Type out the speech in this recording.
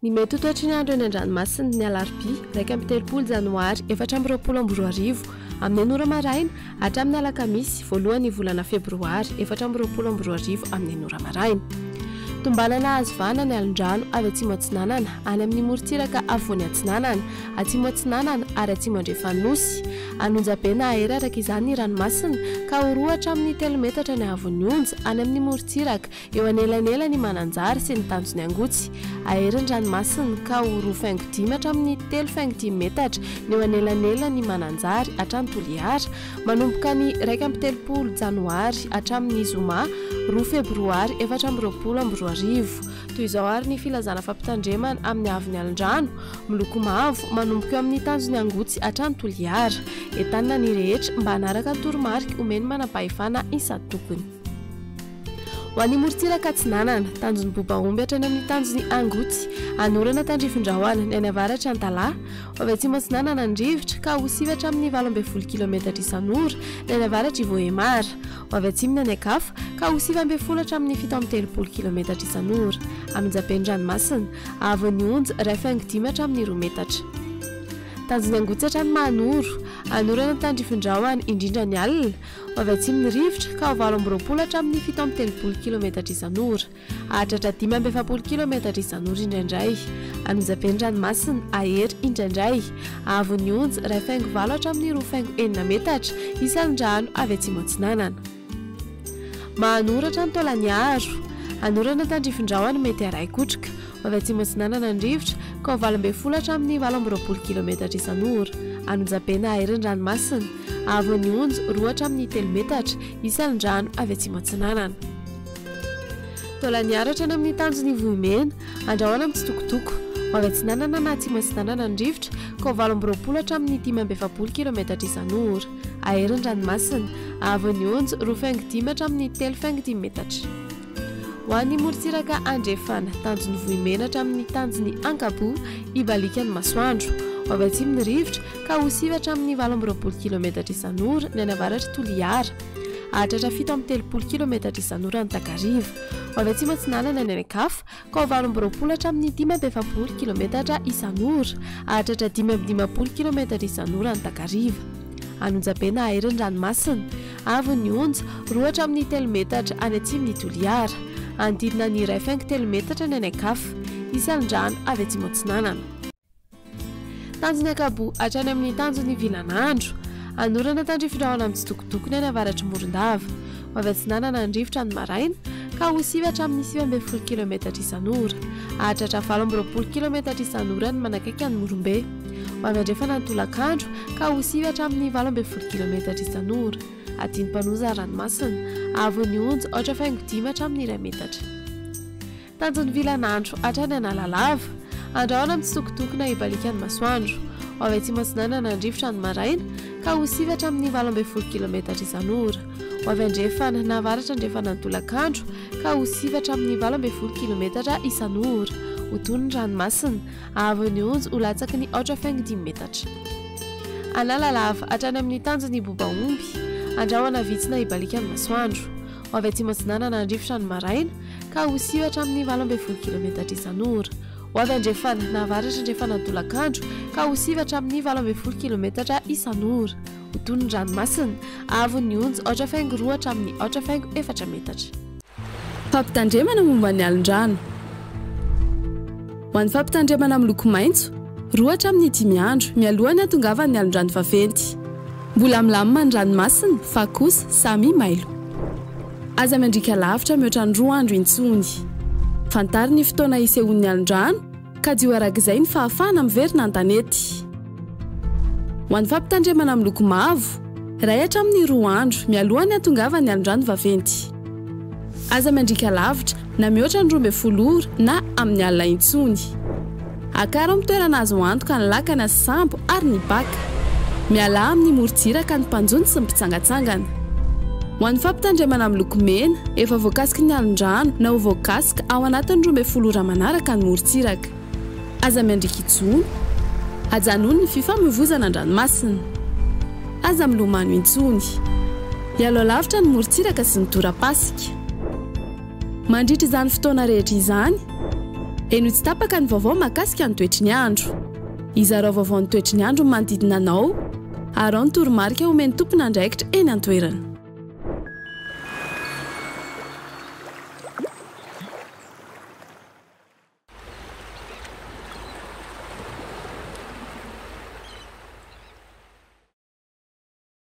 Ny mety ho toetry ny andro eny an-dranomasina ny alarobia 1 janoary 2024 amin'ny anora maraina hatramin'ny alakamisy voalohan'ny volana febroary 2024 amin'ny anora maraina. Tombalana azo vana ny alin-drano avy atsimo atsinanana any amin'ny morontsiraka afovoany atsinanana atsimo atsinanana ary atsimo andrefanosy anonjabena ahery araka izany ny ranomasina ka horohatra amin'ny 3 metatra ny avon'ny onja any amin'ny morontsiraka eo anelanela ny mananjary sy ny tanjony angotsy ahery ny ranomasina ka horoa faingo 5 hatramin'ny 3,5 metatra ny eo anelanela ny mananjary hatrany toliara manomboka ny 1 janoary hatramin'ny zoma 2 febroary 2024 toy izao ary ny filazana fampitandremana amin'ny avy ny alin-drano miloko mavo manomboka eo amin'ny tanjony angotsy hatrany toliara entanina ny rehetra mba hanaraka ny toromarika omeny manam-pahefana isady tokony. Ho an'ny morontsiraka atsinanana tanjony bobaomby hatrany amin'ny tanjony angotsy anorana tandrifindrahoana ny any avaratra an-talà avy atsimo atsinanana ny rivotra ka ho sivatra amin'ny 12 kilometatra isan'ora ny any avaratra ivohemara avy atsimo ny any akafa ka ho 7 hatramin'ny 17 kilometatra isan'ora anonjabeny ranomasina avon'ny onja 1,5 hatramin'ny 2 metatra. Tanjony angotsy hatrany manoro anorana tandrifindrahoana indrindra ny alina avy atsimo ny rivotra ka ho 20 hatramin'ny 17 kilometatra isan'ora ahatratra 17 kilometatra isan'ora indraindray anonjabeny ranomasina ahery indraindray avon'ny onja 1,5 hatramin'ny 2,9 metatra isan-drano avy atsimo atsinanana. Mahanoratra ny taolany aro anorana tandrifindrahoana mety aray kotrika avy atsimo atsinanana ny rivotra ka ho 20 hatramin'ny 20 kilometatra isan'ora anonjabena ahery ny ranomasina avon'ny onja 2 hatramin'ny 3 metatra isan-drano avy atsimo atsinanana. Taolany aro hatrany amin'ny tanjony vohimena andrahoana amin'ny tsitokotoko avy atsinanana na atsimo atsinanana ny rivotra ka ho 20 hatramin'ny 15 kilometatra isan'ora ahery ny ranomasina avon'ny onja 2,5 hatramin'ny 3,5 metatra. Ho an'ny morontsiraka andrefana tanjony vohimena hatramin'ny tanjony ankabo ibalika ny masoandro avy atsimo ny rivotra ka ho 7 hatramin'ny 20 kilometatra isan'ora ny any avaratra toliara ahatratra 17 kilometatra isan'ora ny takariva avy atsimo atsinanana ny any akafa ka ho 20 hatramin'ny 15 kilometatra isan'ora ahatratra 15 kilometatra isan'ora ny takariva anonjabena ahery ny ranomasina avon'ny onja 2 hatramin'ny 3 metatra any atsimony toliara andidina ny 1,5 metatra ny any akafa isan-drano avy atsimo atsinanana. Tanjony ankabo hatrany amin'ny tanjony vilanandro anorana tandrifindrahoana amin'ny tsitokotoko ny any avaratra morondava avy atsinanana ny rivotra ny maraina ka ho 7 hatramin'ny 17 kilometatra isan'ora ahatratra 20 kilometatra isan'ora ny manakaiky ny morombe avy andrefana ny tolakandro ka ho 7 hatramin'ny 12 kilometatra isan'ora adiny mpanoza ranomasina avon'ny onja 8,5 hatramin'ny 2 metatra. Tanjony vilanandro hatrany analalava andrahoana amin'ny tsitokotoko na ibalika ny masoandro avy atsimo atsinanana ny rivotra ny maraina ka ho 7 hatramin'ny 12 kilometatra isan'ora avy andrefana na avaratra andrefana ny tolakandro ka ho 7 hatramin'ny 12 kilometatra isan'ora ho tony ny ranomasina avon'ny onja ho latsaky ny 8,5 metatra. Analalava hatrany amin'ny tanjony bobaomby andrahoana vitsina ibalika ny masoandro avy atsimo atsinanana ny rivotra ny maraina ka ho 7 hatramin'ny 12 kilometatra isan'ora avy andrefana na avaratra andrefana ny tolakandro ka ho 7 hatramin'ny 12 kilometatra isan'ora ho tony ny ranomasina avon'ny onja 8,2 hatramin'ny 8,4 metatra. Fampitandremana momba ny alin-drano. Ho an'ny fampitandremana miloko maitso 2 hatramin'ny 5 andro mialohan'ny hatongavan'ny alin-drano vaventy mbola milamina ny ranomasina fa kosa samy mailo aza mandrika lavitra mihoatra ny 2 andro intsony fantary ny fotoana isehoan'ny alin-drano ka dio arak'izay ny fahafahana miverina an-tanety. Ho an'ny fampitandremana miloko mavo 1 hatramin'ny 2 andro mialohan'ny hatongavan'ny alin-drano vaventy aza mandrika lavitra na mihoatra ny 12 ora na amin'ny alina intsony akara amin'ny toerana azo antoka ny lakana sy sambo ary ny baka miala amin'ny morontsiraka ny mpanjony sy ny mpitsangatsangana. Ho an'ny fampitandremana miloko mena efa voakasika ny alin-drano na ho voakasika ao anatin'ny 12 ora manaraka ny morontsiraka aza miandrika intsony ajanony ny fifamoivoizana an-dranomasina aza milomano intsony ialoha lavitra ny morontsiraka sy ny tora-pasika mandritra izany fotoana rehetra izany eny ho tsy tapaka ny vaovao mahakasika ny toetry ny andro. Izarao vaovao ny toetry ny andro manodidina anao, ary ao ny toromarika omeny tompona andraikitra eny an-toerana.